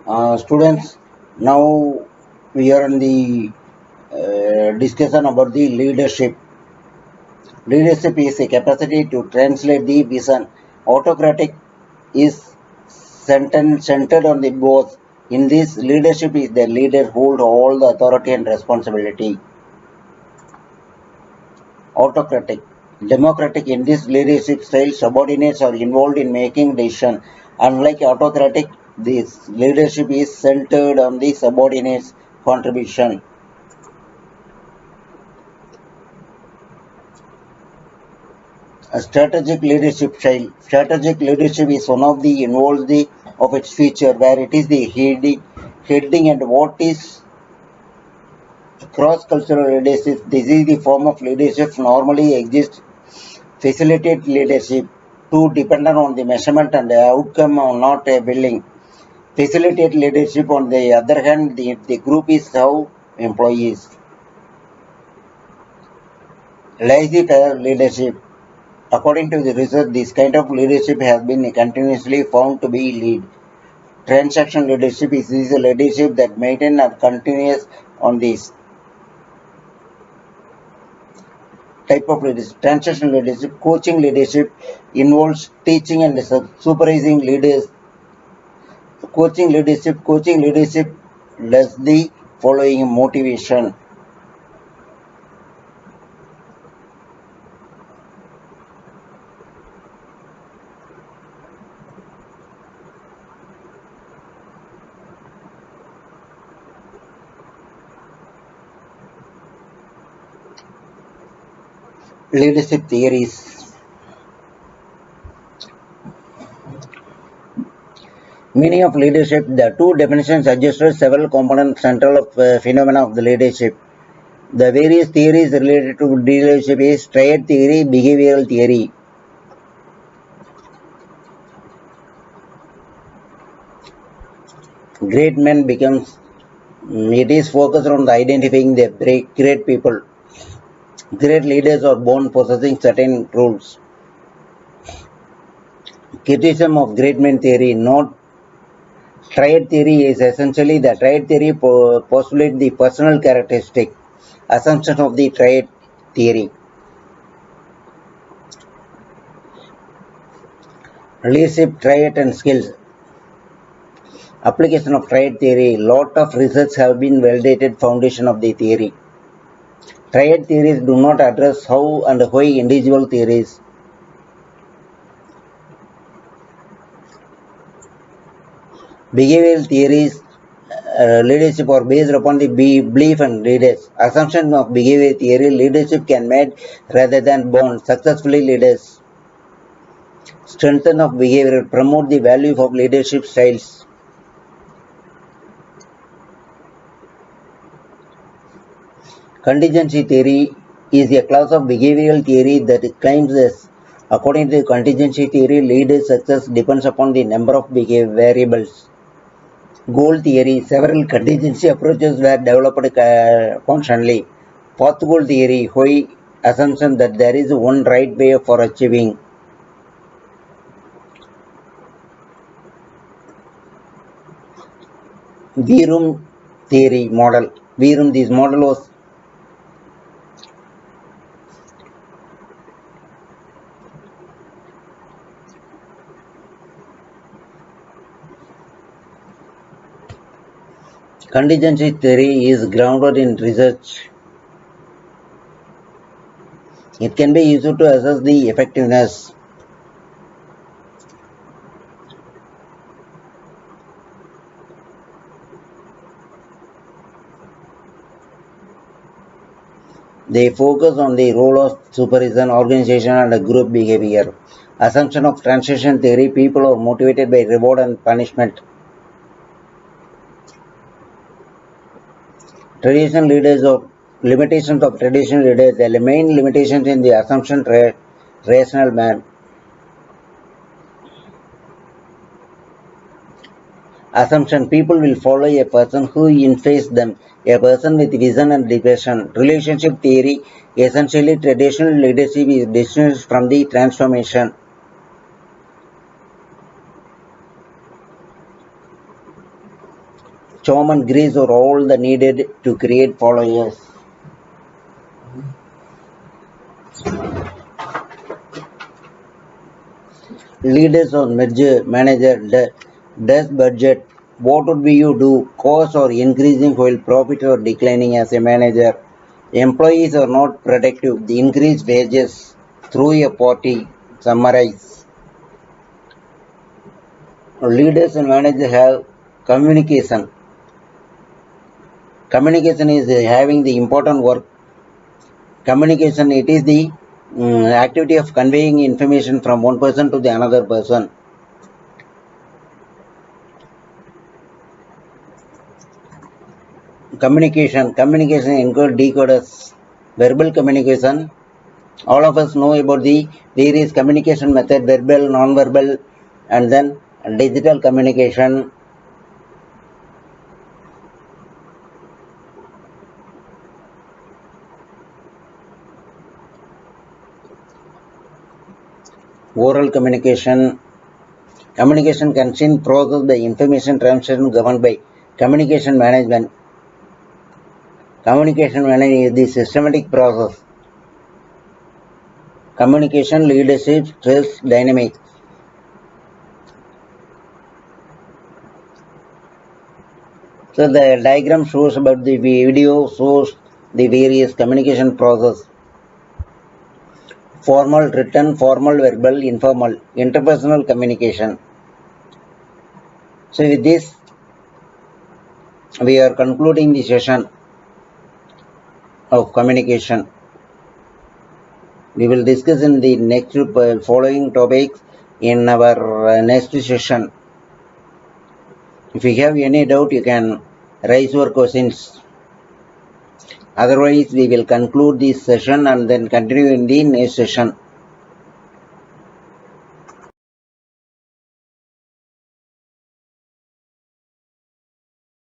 Students, now we are in the discussion about the leadership. Leadership is a capacity to translate the vision. Autocratic is centered on the boss. In this, leadership is the leader hold all the authority and responsibility. Autocratic. Democratic in this leadership style, subordinates are involved in making decisions. Unlike autocratic, this leadership is centered on the subordinates' contribution. A strategic leadership style. Strategic leadership is one of the involves the of its feature where it is the heading and what is cross-cultural leadership. This is the form of leadership normally exists. Facilitate leadership to dependent on the measurement and the outcome or not a willing. Facilitate leadership on the other hand, the group is how employees. Laissez-faire leadership. According to the research, this kind of leadership has been continuously found to be lead. Transaction leadership is a leadership that maintains and continues on this type of leadership. Transaction leadership, coaching leadership involves teaching and supervising leaders. Coaching leadership does the following motivation. Leadership theories. Meaning of leadership. The two definitions suggested several components central of phenomena of the leadership. The various theories related to leadership is triad theory, behavioral theory. Great men becomes it is focused on identifying the great people. Great leaders are born possessing certain rules. Criticism of great men theory, not triad theory is essentially the triad theory postulates the personal characteristic assumption of the triad theory. Leadership triad and skills. Application of triad theory. Lot of research have been validated foundation of the theory. Triad theories do not address how and why individual theories. Behavioral theories leadership are based upon the belief and leaders. Assumption of behavior theory leadership can made rather than born. Successfully leaders. Strengthen of behavior promote the value of leadership styles. Contingency theory is a class of behavioral theory that claims this. According to the contingency theory, leader success depends upon the number of variables. Goal theory, several contingency approaches were developed constantly. Path goal theory, why assumption that there is one right way for achieving. V-room theory model. V-room, this model was contingency theory is grounded in research. It can be used to assess the effectiveness. They focus on the role of supervision, organization, and group behavior. Assumption of transition theory, people are motivated by reward and punishment. Traditional leaders of limitations of traditional leaders, the main limitations in the assumption rational man. Assumption people will follow a person who influences them, a person with vision and depression. Relationship theory, essentially traditional leadership is distinct from the transformation. charm and grace are all the needed to create followers. Leaders or manager does budget. What would be you do? Costs are increasing while profits are declining as a manager. Employees are not productive. The increased wages through a party. Summarize. Leaders and managers have communication. Communication is having the important work. Communication, it is the activity of conveying information from one person to the another person. Communication includes decoders. Verbal communication, all of us know about the various communication method, verbal, non-verbal, and then digital communication. Oral communication. Communication consists process the information transmission governed by communication management. Communication management is the systematic process. Communication leadership stress dynamics. So the diagram shows about the video shows the various communication process. Formal, written, formal, verbal, informal, interpersonal communication. So with this, we are concluding the session of communication. We will discuss in the next following topics in our next session. If you have any doubt, you can raise your questions. Otherwise, we will conclude this session and then continue in the next session.